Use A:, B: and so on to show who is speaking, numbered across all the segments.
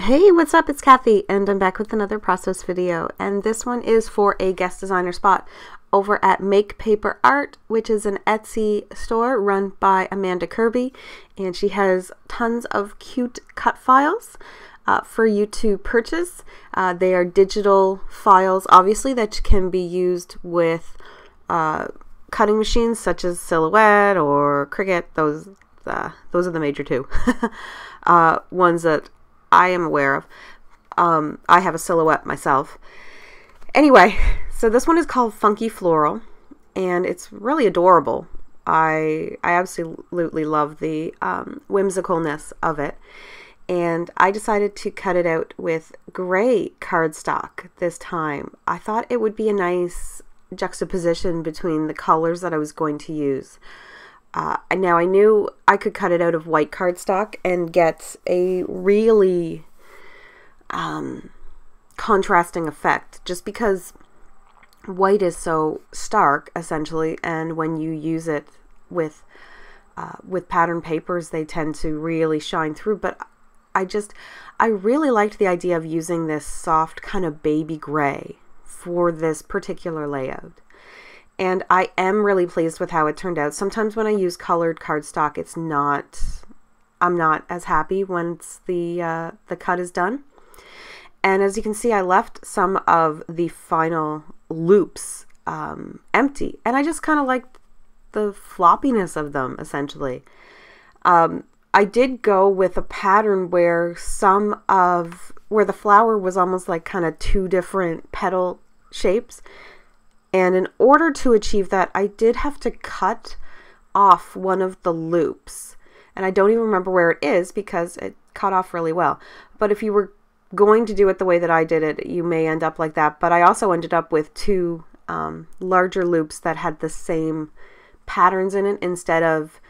A: Hey, what's up? It's Kathy, and I'm back with another process video, and this one is for a guest designer spot over at Make Paper Art, which is an Etsy store run by Amanda Kirby, and she has tons of cute cut files for you to purchase. They are digital files, obviously, that can be used with cutting machines such as Silhouette or Cricut. Those are the major two ones that I am aware of. I have a Silhouette myself. Anyway, so this one is called Funky Floral, and it's really adorable. I absolutely love the whimsicalness of it, and I decided to cut it out with gray cardstock this time. I thought it would be a nice juxtaposition between the colors that I was going to use. Now I knew I could cut it out of white cardstock and get a really contrasting effect, just because white is so stark essentially, and when you use it with pattern papers they tend to really shine through. But I really liked the idea of using this soft kind of baby gray for this particular layout. And I am really pleased with how it turned out. Sometimes when I use colored cardstock, I'm not as happy once the cut is done. And as you can see, I left some of the final loops empty, and I just kind of liked the floppiness of them, essentially. I did go with a pattern where where the flower was almost like kind of two different petal shapes. And in order to achieve that, I did have to cut off one of the loops. And I don't even remember where it is because it cut off really well. But if you were going to do it the way that I did it, you may end up like that. But I also ended up with two larger loops that had the same patterns in it, instead of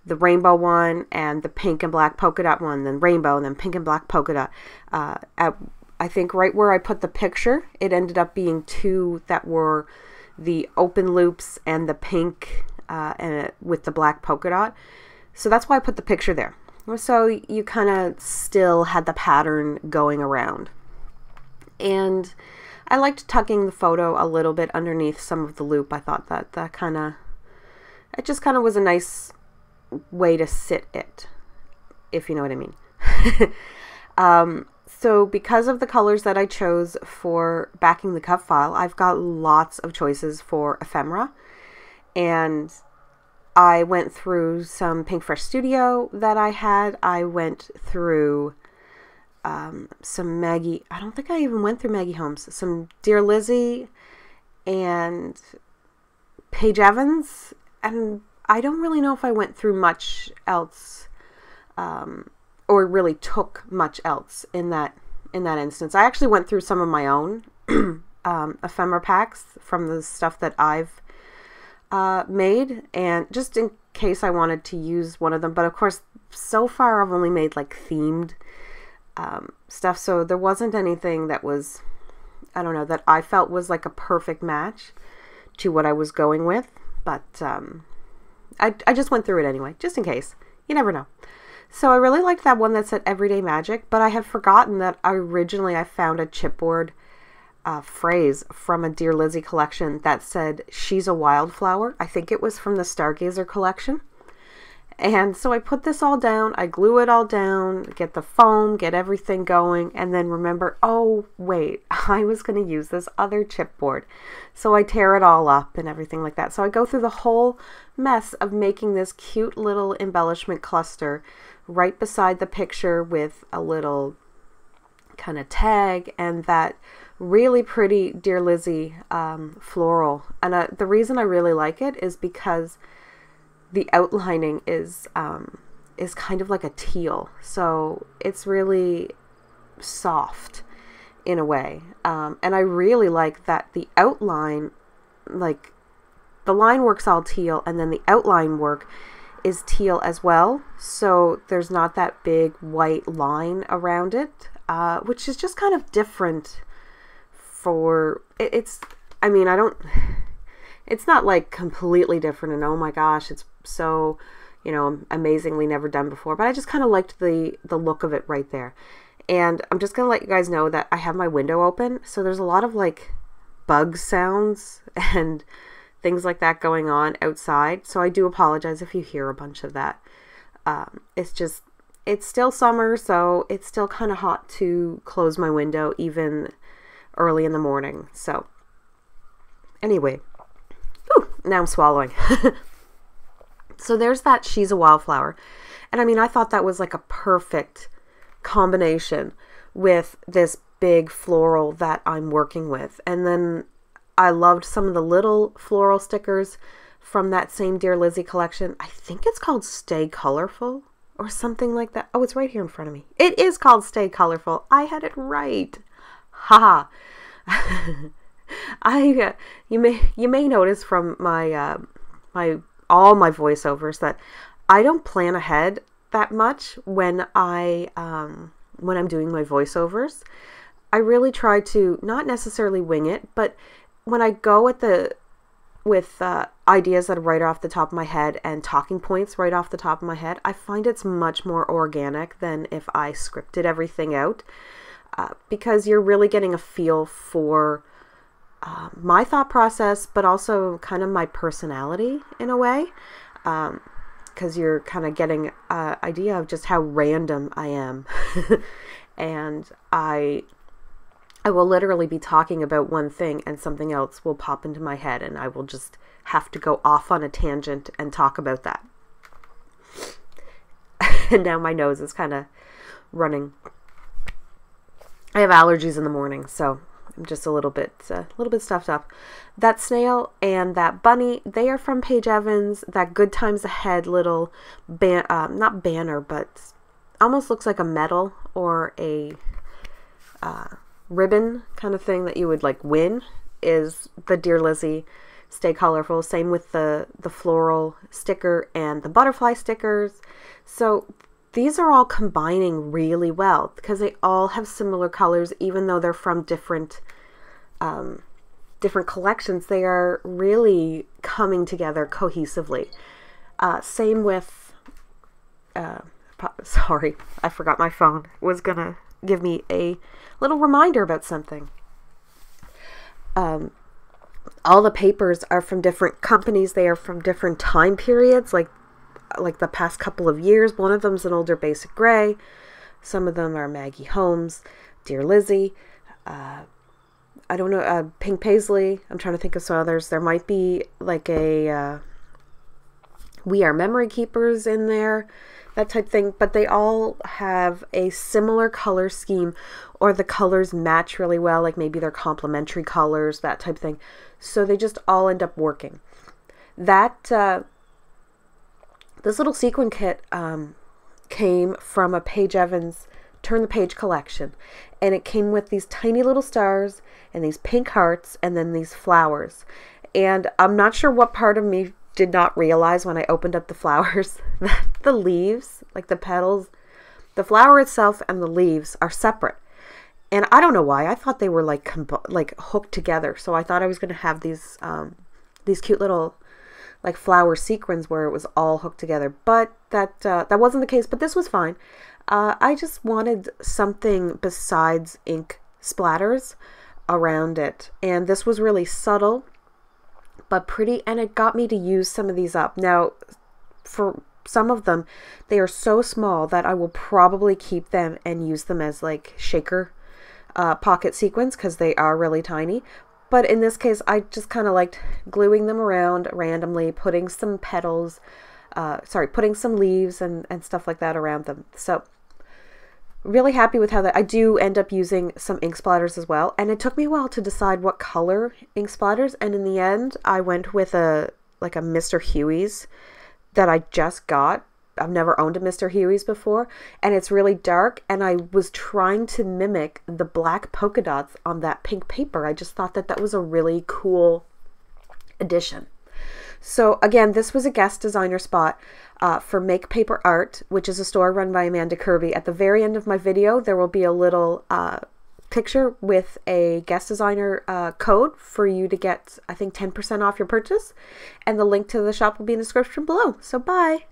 A: the rainbow one and the pink and black polka dot one, then rainbow, and then pink and black polka dot. I think right where I put the picture, it ended up being two that were the open loops and the pink with the black polka dot. So that's why I put the picture there. So you kind of still had the pattern going around. And I liked tucking the photo a little bit underneath some of the loop. I thought that it just kind of was a nice way to sit it, if you know what I mean. So because of the colors that I chose for backing the cut file, I've got lots of choices for ephemera. And I went through some Pink Fresh Studio that I had. I went through some Maggie, I don't think I even went through Maggie Holmes, some Dear Lizzy and Paige Evans. And I don't really know if I went through much else, or really took much else in that instance. I actually went through some of my own ephemera packs from the stuff that I've made, and just in case I wanted to use one of them. But of course, so far I've only made like themed stuff, so there wasn't anything that was, I don't know, that I felt was like a perfect match to what I was going with. But I just went through it anyway, just in case. You never know. So I really liked that one that said Everyday Magic, but I had forgotten that originally I found a chipboard phrase from a Dear Lizzy collection that said, "She's a wildflower." I think it was from the Stargazer collection. And so I put this all down, I glue it all down, get the foam, get everything going, and then remember, oh wait, I was going to use this other chipboard. So I tear it all up and everything like that. So I go through the whole mess of making this cute little embellishment cluster right beside the picture with a little kind of tag and that really pretty Dear Lizzy floral. And the reason I really like it is because the outlining is kind of like a teal, so it's really soft in a way, and I really like that the outline, like the line work's all teal and then the outline work is teal as well, so there's not that big white line around it, which is just kind of different for it's, I mean, it's not like completely different and oh my gosh, it's so, you know, amazingly never done before, but I just kind of liked the look of it right there. And I'm just going to let you guys know that I have my window open. So there's a lot of like bug sounds and things like that going on outside. So I do apologize if you hear a bunch of that. It's still summer, so it's still kind of hot to close my window even early in the morning. So anyway, now I'm swallowing. So there's that She's a Wildflower. And I mean, I thought that was like a perfect combination with this big floral that I'm working with. And then I loved some of the little floral stickers from that same Dear Lizzy collection. I think it's called Stay Colorful or something like that. Oh, it's right here in front of me. It is called Stay Colorful. I had it right. Haha. You may notice from my all my voiceovers that I don't plan ahead that much when I'm doing my voiceovers. I really try to not necessarily wing it, but when I go with ideas that are right off the top of my head and talking points right off the top of my head, I find it's much more organic than if I scripted everything out, because you're really getting a feel for my thought process, but also kind of my personality in a way, because you're kind of getting an idea of just how random I am. And I will literally be talking about one thing and something else will pop into my head and I will just have to go off on a tangent and talk about that. And now my nose is kind of running. I have allergies in the morning, so I'm just a little bit stuffed up. That snail and that bunny, they are from Paige Evans. That Good Times Ahead little not banner, but almost looks like a medal or a ribbon kind of thing that you would like win, is the Dear Lizzy Stay Colorful. Same with the floral sticker and the butterfly stickers. So these are all combining really well because they all have similar colors, even though they're from different collections. They are really coming together cohesively. Same with sorry, I forgot my phone was gonna give me a little reminder about something. All the papers are from different companies. They are from different time periods, like the past couple of years. One of them's an older Basic Gray. Some of them are Maggie Holmes, Dear Lizzy. I don't know, Pink Paisley. I'm trying to think of some others. There might be like a We Are Memory Keepers in there, that type thing, but they all have a similar color scheme, or the colors match really well, like maybe they're complementary colors, that type of thing. So they just all end up working. That this little sequin kit came from a Paige Evans Turn the Page collection, and it came with these tiny little stars and these pink hearts and then these flowers. And I'm not sure what part of me did not realize when I opened up the flowers that the leaves, like the petals, the flower itself and the leaves are separate. And I don't know why. I thought they were like hooked together. So I thought I was going to have these cute little like flower sequins where it was all hooked together. But that wasn't the case. But this was fine. I just wanted something besides ink splatters around it. And this was really subtle but pretty, and it got me to use some of these up. Now, for some of them, they are so small that I will probably keep them and use them as like shaker pocket sequins because they are really tiny. But in this case, I just kind of liked gluing them around randomly, putting some petals, putting some leaves and stuff like that around them. So really happy with how that. I do end up using some ink splatters as well, and it took me a while to decide what color ink splatters, and in the end I went with a Mr. Huey's that I just got. I've never owned a Mr. Huey's before, and it's really dark, and I was trying to mimic the black polka dots on that pink paper. I just thought that was a really cool addition. So again, this was a guest designer spot for Make Paper Art, which is a store run by Amanda Kirby. At the very end of my video, there will be a little picture with a guest designer code for you to get, I think, 10% off your purchase. And the link to the shop will be in the description below. So bye!